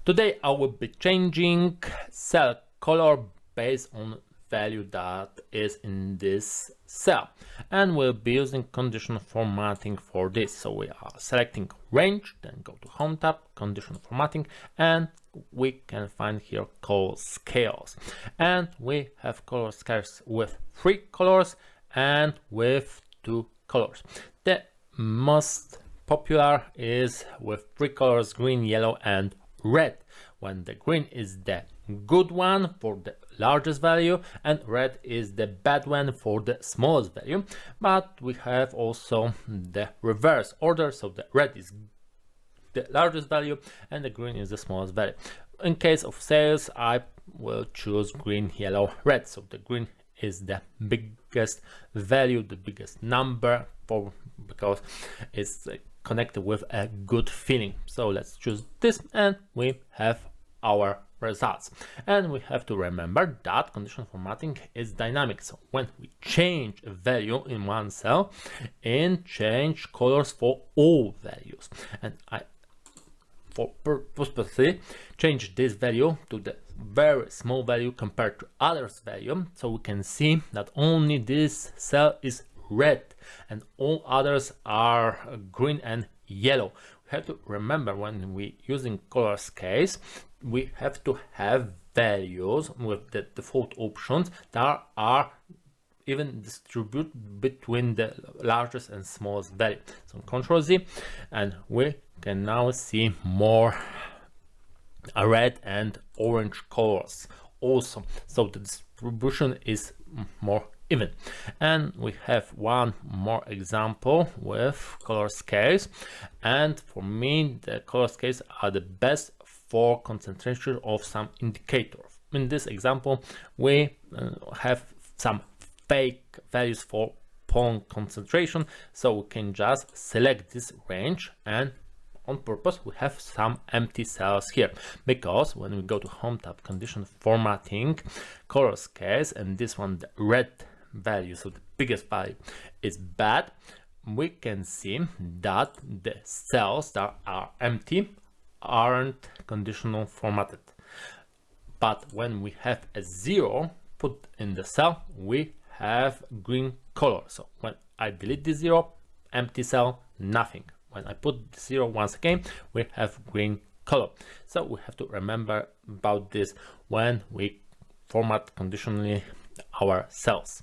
Today I will be changing cell color based on value that is in this cell, and we'll be using conditional formatting for this. So we are selecting range, then go to Home tab, conditional formatting, and we can find here color scales, and we have color scales with 3 colors and with 2 colors. The most popular is with 3 colors: green, yellow and red, when the green is the good one for the largest value and red is the bad one for the smallest value. But we have also the reverse order, so the red is the largest value and the green is the smallest value. In case of sales, I will choose green, yellow, red. So the green is the biggest value, the biggest number, because it's connected with a good feeling. So let's choose this and we have our results. And we have to remember that conditional formatting is dynamic. So when we change a value in one cell, and change colors for all values, and I for purposely change this value to the very small value compared to others value, so we can see that only this cell is red and all others are green and yellow. We have to remember, when we using color scales, we have to have values with the default options that are even distribute between the largest and smallest value. So Ctrl Z, and we can now see more red and orange colors also, so the distribution is more even. And we have one more example with color scales, and for me the color scales are the best for concentration of some indicator. In this example we have some fake values for pawn concentration, so we can just select this range, and on purpose we have some empty cells here, because when we go to Home tab, conditional formatting, color scales, and this one, the red value, so the biggest value, is bad, we can see that the cells that are empty aren't conditional formatted. But when we have a 0 put in the cell, we have green color. So when I delete the 0, empty cell, nothing. When I put the 0 once again, we have green color. So we have to remember about this when we format conditionally our cells.